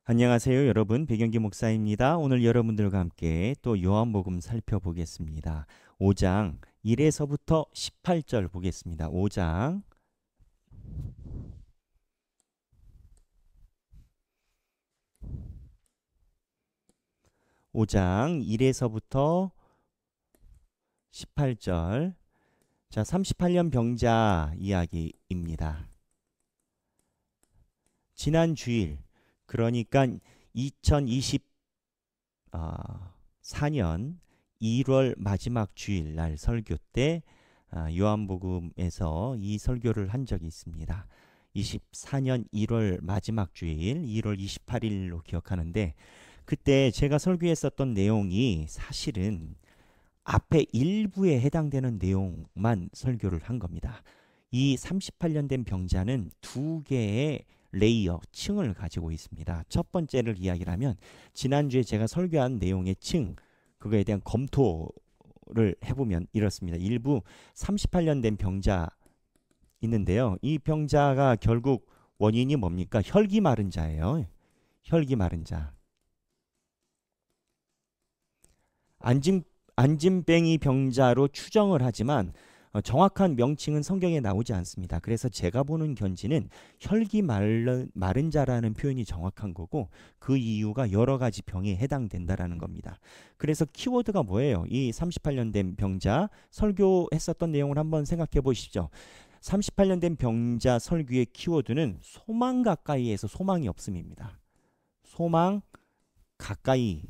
안녕하세요, 여러분. 백영기 목사입니다. 오늘 여러분들과 함께 또 요한복음 살펴보겠습니다. 5장 1에서부터 18절 보겠습니다. 5장 1에서부터 18절. 자, 38년 병자 이야기입니다. 지난 주일, 그러니까 2024년 1월 마지막 주일 날 설교 때 요한복음에서 이 설교를 한 적이 있습니다. 24년 1월 마지막 주일 1월 28일로 기억하는데, 그때 제가 설교했었던 내용이 사실은 앞에 일부에 해당되는 내용만 설교를 한 겁니다. 이 38년 된 병자는 두 개의 레이어, 층을 가지고 있습니다. 첫 번째를 이야기를 하면 지난주에 제가 설교한 내용의 층, 그거에 대한 검토를 해보면 이렇습니다. 일부 38년 된 병자 있는데요. 이 병자가 결국 원인이 뭡니까? 혈기 마른 자예요. 혈기 마른 자. 안진뱅이 병자로 추정을 하지만 정확한 명칭은 성경에 나오지 않습니다. 그래서 제가 보는 견지는 혈기 마른 자라는 표현이 정확한 거고, 그 이유가 여러 가지 병에 해당된다라는 겁니다. 그래서 키워드가 뭐예요? 이 38년 된 병자 설교했었던 내용을 한번 생각해 보시죠. 38년 된 병자 설교의 키워드는 소망 가까이에서 소망이 없음입니다. 소망 가까이에서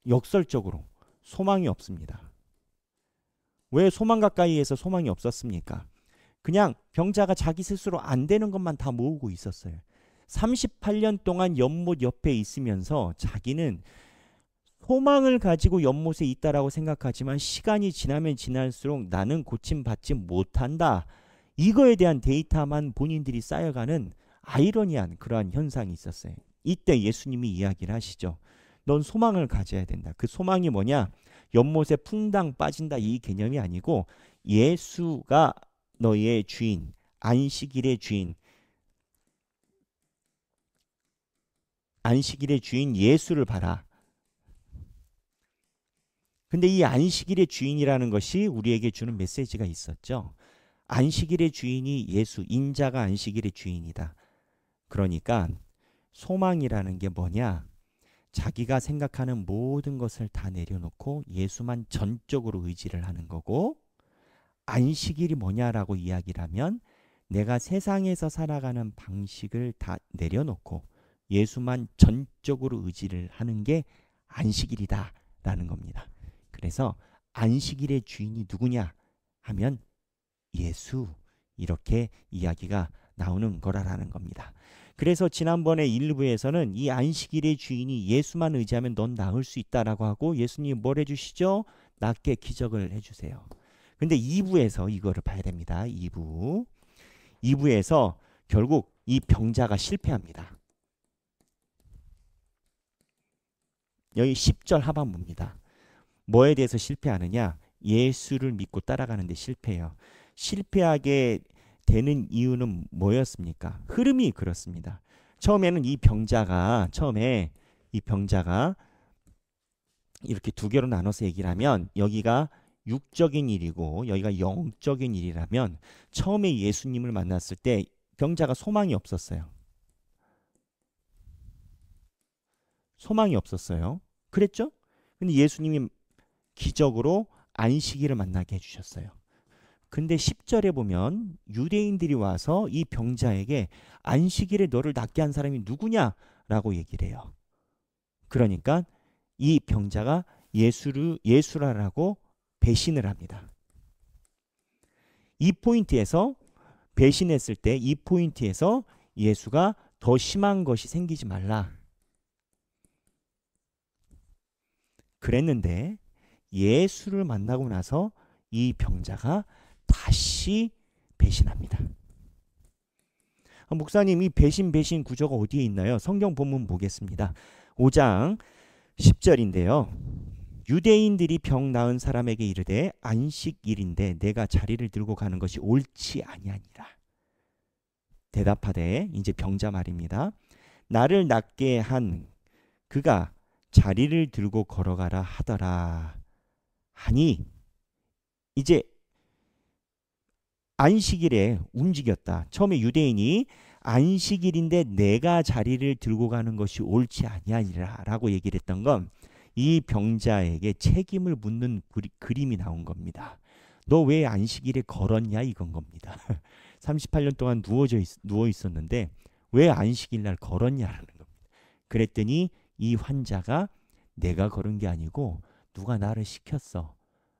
역설적으로 소망이 없습니다. 왜 소망 가까이에서 소망이 없었습니까? 그냥 병자가 자기 스스로 안 되는 것만 다 모으고 있었어요. 38년 동안 연못 옆에 있으면서 자기는 소망을 가지고 연못에 있다라고 생각하지만 시간이 지나면 지날수록 나는 고침받지 못한다. 이거에 대한 데이터만 본인들이 쌓여가는 아이러니한 그러한 현상이 있었어요. 이때 예수님이 이야기를 하시죠. 넌 소망을 가져야 된다. 그 소망이 뭐냐? 연못에 퐁당 빠진다, 이 개념이 아니고 예수가 너의 주인, 안식일의 주인, 안식일의 주인 예수를 봐라. 근데 이 안식일의 주인이라는 것이 우리에게 주는 메시지가 있었죠. 안식일의 주인이 예수, 인자가 안식일의 주인이다. 그러니까 소망이라는 게 뭐냐? 자기가 생각하는 모든 것을 다 내려놓고 예수만 전적으로 의지를 하는 거고, 안식일이 뭐냐라고 이야기를 하면 내가 세상에서 살아가는 방식을 다 내려놓고 예수만 전적으로 의지를 하는 게 안식일이다라는 겁니다. 그래서 안식일의 주인이 누구냐 하면 예수, 이렇게 이야기가 나오는 거라는 겁니다. 그래서 지난번에 1부에서는 이 안식일의 주인이 예수만 의지하면 넌 나을 수 있다라고 하고, 예수님이 뭘 해주시죠? 낫게 기적을 해주세요. 근데 2부에서 이거를 봐야 됩니다. 2부에서 결국 이 병자가 실패합니다. 여기 10절 하반부입니다. 뭐에 대해서 실패하느냐? 예수를 믿고 따라가는데 실패해요. 실패하게 되는 이유는 뭐였습니까? 흐름이 그렇습니다. 처음에 이 병자가 이렇게 두 개로 나눠서 얘기를 하면, 여기가 육적인 일이고 여기가 영적인 일이라면, 처음에 예수님을 만났을 때 병자가 소망이 없었어요. 소망이 없었어요. 그랬죠? 근데 예수님이 기적으로 안식일을 만나게 해주셨어요. 근데 10절에 보면 유대인들이 와서 이 병자에게 안식일에 너를 낫게 한 사람이 누구냐라고 얘기를 해요. 그러니까 이 병자가 예수라라고 배신을 합니다. 이 포인트에서 배신했을 때, 이 포인트에서 예수가 더 심한 것이 생기지 말라 그랬는데, 예수를 만나고 나서 이 병자가 다시 배신합니다. 목사님, 이 배신 구조가 어디에 있나요? 성경 본문 보겠습니다. 5장 10절인데요. 유대인들이 병 나은 사람에게 이르되 안식일인데 내가 자리를 들고 가는 것이 옳지 아니하니라. 대답하되, 이제 병자 말입니다. 나를 낫게 한 그가 자리를 들고 걸어가라 하더라 하니, 이제 안식일에 움직였다. 처음에 유대인이 안식일인데 내가 자리를 들고 가는 것이 옳지 아니하니라 라고 얘기를 했던 건 이 병자에게 책임을 묻는 그림이 나온 겁니다. 너 왜 안식일에 걸었냐 이건 겁니다. 38년 동안 누워 있었는데 왜 안식일 날 걸었냐라는 겁니다. 그랬더니 이 환자가 내가 걸은 게 아니고 누가 나를 시켰어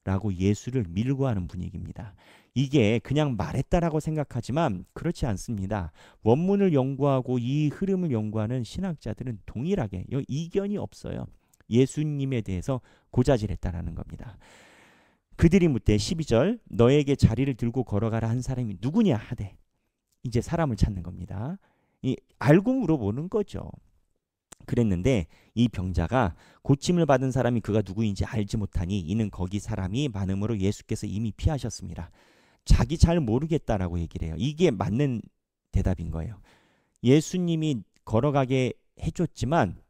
라고 예수를 밀고 하는 분위기입니다. 이게 그냥 말했다라고 생각하지만 그렇지 않습니다. 원문을 연구하고 이 흐름을 연구하는 신학자들은 동일하게 이견이 없어요. 예수님에 대해서 고자질했다라는 겁니다. 그들이 묻되 12절 너에게 자리를 들고 걸어가라 한 사람이 누구냐 하되, 이제 사람을 찾는 겁니다. 알고 물어보는 거죠. 그랬는데 이 병자가 고침을 받은 사람이 그가 누구인지 알지 못하니 이는 거기 사람이 많음으로 예수께서 이미 피하셨습니다. 자기 잘 모르겠다라고 얘기를 해요. 이게 맞는 대답인 거예요. 예수님이 걸어가게 해줬지만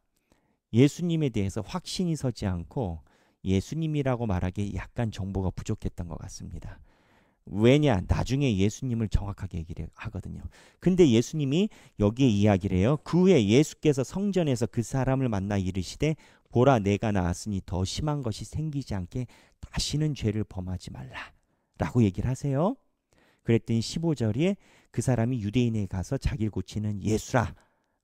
예수님에 대해서 확신이 서지 않고 예수님이라고 말하기에 약간 정보가 부족했던 것 같습니다. 왜냐? 나중에 예수님을 정확하게 얘기를 하거든요. 근데 예수님이 여기에 이야기를 해요. 그 후에 예수께서 성전에서 그 사람을 만나 이르시되 보라 내가 나았으니 더 심한 것이 생기지 않게 다시는 죄를 범하지 말라 라고 얘기를 하세요. 그랬더니 15절에 그 사람이 유대인에 가서 자기를 고치는 예수라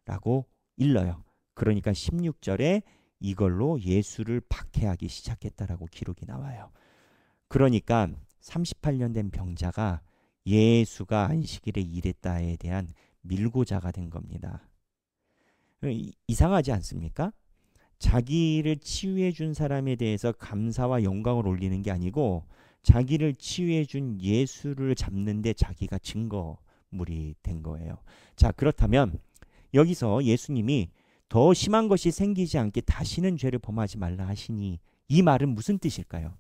라고 일러요. 그러니까 16절에 이걸로 예수를 박해하기 시작했다라고 기록이 나와요. 그러니까 38년 된 병자가 예수가 안식일에 일했다에 대한 밀고자가 된 겁니다. 이상하지 않습니까? 자기를 치유해 준 사람에 대해서 감사와 영광을 올리는 게 아니고 자기를 치유해 준 예수를 잡는데 자기가 증거물이 된 거예요. 자, 그렇다면 여기서 예수님이 더 심한 것이 생기지 않게 다시는 죄를 범하지 말라 하시니 이 말은 무슨 뜻일까요?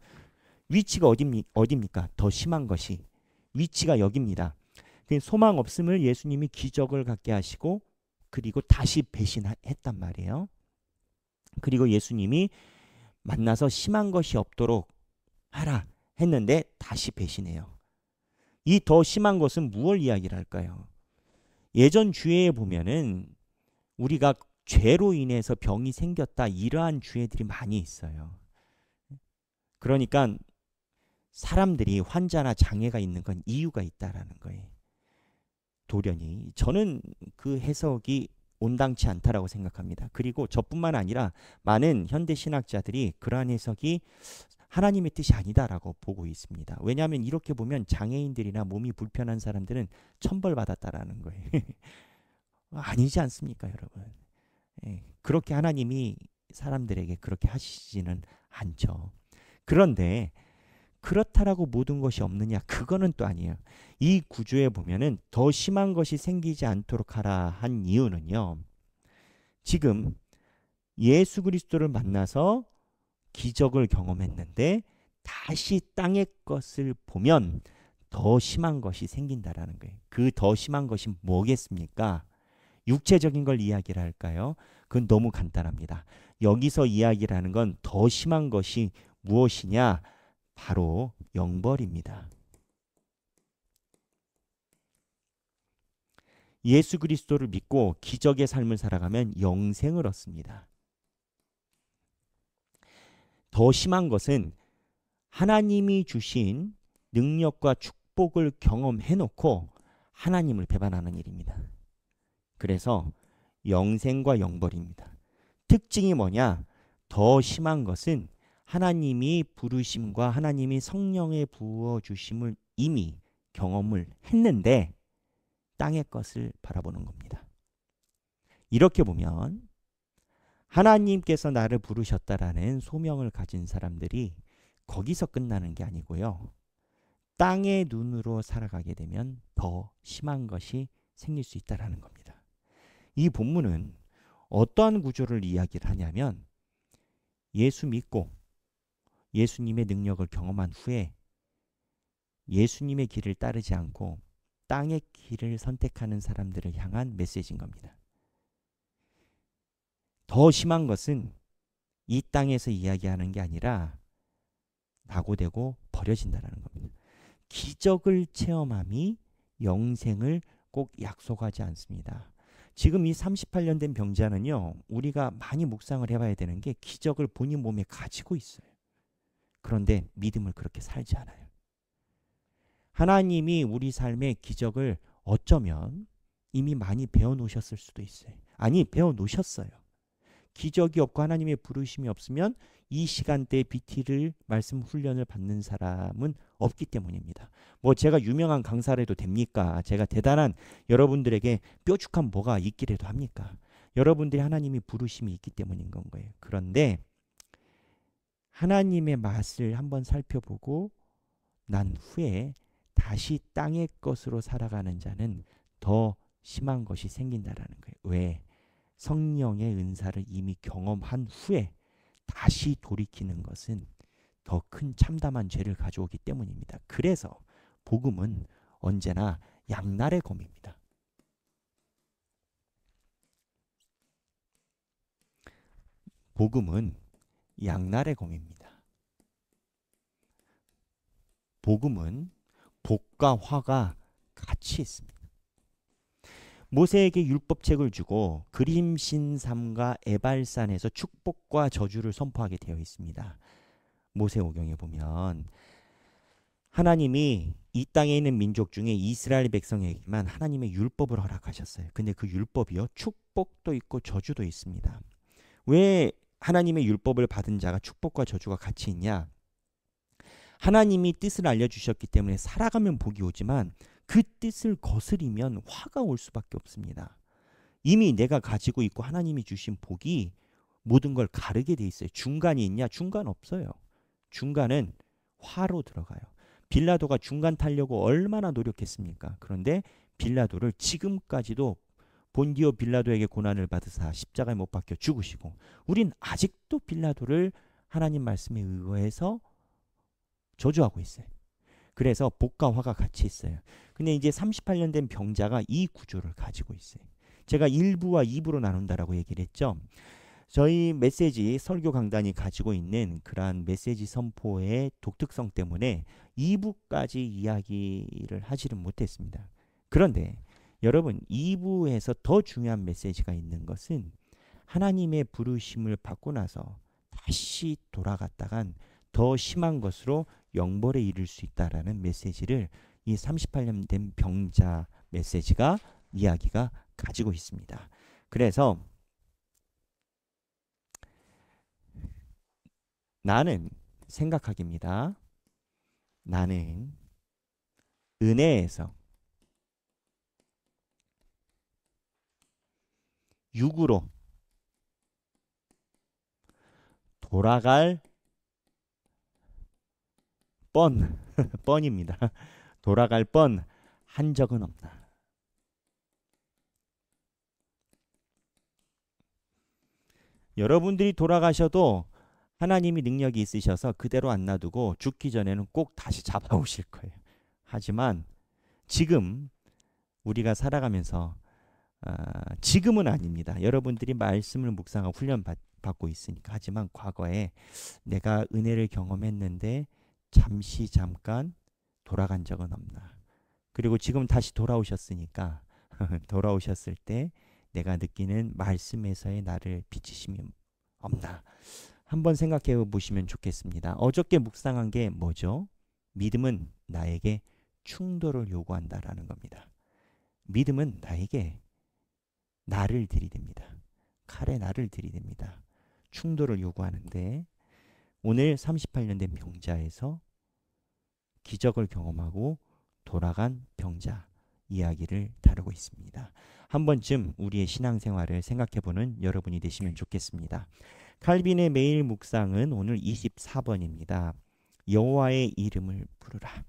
위치가 어디입니까? 더 심한 것이. 위치가 여기입니다. 소망 없음을 예수님이 기적을 갖게 하시고 그리고 다시 배신했단 말이에요. 그리고 예수님이 만나서 심한 것이 없도록 하라 했는데 다시 배신해요. 이 더 심한 것은 무엇을 이야기를 할까요? 예전 주회에 보면은 우리가 죄로 인해서 병이 생겼다 이러한 주회들이 많이 있어요. 그러니까 사람들이 환자나 장애가 있는 건 이유가 있다라는 거예요. 돌연히 저는 그 해석이 온당치 않다라고 생각합니다. 그리고 저뿐만 아니라 많은 현대 신학자들이 그러한 해석이 하나님의 뜻이 아니다라고 보고 있습니다. 왜냐하면 이렇게 보면 장애인들이나 몸이 불편한 사람들은 천벌받았다라는 거예요. 아니지 않습니까, 여러분? 그렇게 하나님이 사람들에게 그렇게 하시지는 않죠. 그런데 그렇다라고 모든 것이 없느냐? 그거는 또 아니에요. 이 구조에 보면은 더 심한 것이 생기지 않도록 하라 한 이유는요. 지금 예수 그리스도를 만나서 기적을 경험했는데 다시 땅의 것을 보면 더 심한 것이 생긴다라는 거예요. 그 더 심한 것이 뭐겠습니까? 육체적인 걸 이야기를 할까요? 그건 너무 간단합니다. 여기서 이야기를 하는 건 더 심한 것이 무엇이냐? 바로 영벌입니다. 예수 그리스도를 믿고 기적의 삶을 살아가면 영생을 얻습니다. 더 심한 것은 하나님이 주신 능력과 축복을 경험해놓고 하나님을 배반하는 일입니다. 그래서 영생과 영벌입니다. 특징이 뭐냐? 더 심한 것은 하나님이 부르심과 하나님이 성령의 부어주심을 이미 경험을 했는데 땅의 것을 바라보는 겁니다. 이렇게 보면 하나님께서 나를 부르셨다라는 소명을 가진 사람들이 거기서 끝나는 게 아니고요. 땅의 눈으로 살아가게 되면 더 심한 것이 생길 수 있다는 겁니다. 이 본문은 어떠한 구조를 이야기를 하냐면 예수 믿고 예수님의 능력을 경험한 후에 예수님의 길을 따르지 않고 땅의 길을 선택하는 사람들을 향한 메시지인 겁니다. 더 심한 것은 이 땅에서 이야기하는 게 아니라 낙오되고 버려진다는 겁니다. 기적을 체험함이 영생을 꼭 약속하지 않습니다. 지금 이 38년 된 병자는요, 우리가 많이 묵상을 해봐야 되는 게 기적을 본인 몸에 가지고 있어요. 그런데 믿음을 그렇게 살지 않아요. 하나님이 우리 삶의 기적을 어쩌면 이미 많이 배워놓으셨을 수도 있어요. 아니, 배워놓으셨어요. 기적이 없고 하나님의 부르심이 없으면 이 시간대에 BT를 말씀 훈련을 받는 사람은 없기 때문입니다. 뭐 제가 유명한 강사를 해도 됩니까? 제가 대단한 여러분들에게 뾰족한 뭐가 있기라도 합니까? 여러분들이 하나님이 부르심이 있기 때문인 건 거예요. 그런데 하나님의 맛을 한번 살펴보고 난 후에 다시 땅의 것으로 살아가는 자는 더 심한 것이 생긴다라는 거예요. 왜? 성령의 은사를 이미 경험한 후에 다시 돌이키는 것은 더 큰 참담한 죄를 가져오기 때문입니다. 그래서 복음은 언제나 양날의 검입니다. 복음은 양날의 검입니다. 복음은 복과 화가 같이 있습니다. 모세에게 율법책을 주고 그림신삼과 에발산에서 축복과 저주를 선포하게 되어 있습니다. 모세오경에 보면 하나님이 이 땅에 있는 민족 중에 이스라엘 백성에게만 하나님의 율법을 허락하셨어요. 근데 그 율법이요, 축복도 있고 저주도 있습니다. 왜 하나님의 율법을 받은 자가 축복과 저주가 같이 있냐? 하나님이 뜻을 알려주셨기 때문에 살아가면 복이 오지만 그 뜻을 거스리면 화가 올 수밖에 없습니다. 이미 내가 가지고 있고 하나님이 주신 복이 모든 걸 가르게 돼 있어요. 중간이 있냐? 중간 없어요. 중간은 화로 들어가요. 빌라도가 중간 타려고 얼마나 노력했습니까? 그런데 빌라도를 지금까지도 본디오 빌라도에게 고난을 받으사 십자가에 못 박혀 죽으시고, 우린 아직도 빌라도를 하나님 말씀에 의거해서 저주하고 있어요. 그래서 복과 화가 같이 있어요. 근데 이제 38년 된 병자가 이 구조를 가지고 있어요. 제가 1부와 2부로 나눈다라고 얘기를 했죠. 저희 메시지 설교 강단이 가지고 있는 그러한 메시지 선포의 독특성 때문에 2부까지 이야기를 하지는 못했습니다. 그런데 여러분, 2부에서 더 중요한 메시지가 있는 것은 하나님의 부르심을 받고 나서 다시 돌아갔다간 더 심한 것으로 영벌에 이를 수 있다라는 메시지를 이 38년 된 병자 메시지가 이야기가 가지고 있습니다. 그래서 나는 생각하기입니다. 나는 은혜에서 육으로 돌아갈 뻔입니다. 돌아갈 뻔 한 적은 없나. 여러분들이 돌아가셔도 하나님이 능력이 있으셔서 그대로 안 놔두고 죽기 전에는 꼭 다시 잡아오실 거예요. 하지만 지금 우리가 살아가면서 지금은 아닙니다. 여러분들이 말씀을 묵상하고 훈련 받고 있으니까. 하지만 과거에 내가 은혜를 경험했는데 잠깐 돌아간 적은 없나. 그리고 지금 다시 돌아오셨으니까 돌아오셨을 때 내가 느끼는 말씀에서의 나를 비치심이 없나. 한번 생각해 보시면 좋겠습니다. 어저께 묵상한 게 뭐죠? 믿음은 나에게 충돌을 요구한다라는 겁니다. 믿음은 나에게 나를 들이댑니다. 칼에 나를 들이댑니다. 충돌을 요구하는데 오늘 38년 된 병자에서 기적을 경험하고 돌아간 병자 이야기를 다루고 있습니다. 한 번쯤 우리의 신앙생활을 생각해보는 여러분이 되시면 좋겠습니다. 칼빈의 매일 묵상은 오늘 24번입니다. 여호와의 이름을 부르라.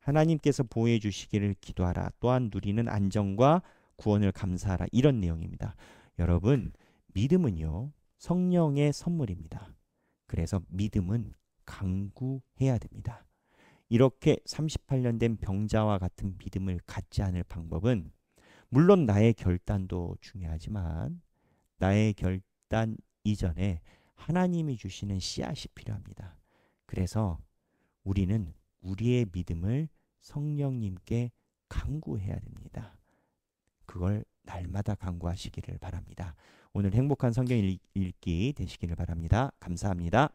하나님께서 보호해 주시기를 기도하라. 또한 누리는 안정과 구원을 감사하라. 이런 내용입니다. 여러분, 믿음은요, 성령의 선물입니다. 그래서 믿음은 강구해야 됩니다. 이렇게 38년 된 병자와 같은 믿음을 갖지 않을 방법은 물론 나의 결단도 중요하지만 나의 결단 이전에 하나님이 주시는 씨앗이 필요합니다. 그래서 우리는 우리의 믿음을 성령님께 간구해야 됩니다. 그걸 날마다 간구하시기를 바랍니다. 오늘 행복한 성경 읽기 되시기를 바랍니다. 감사합니다.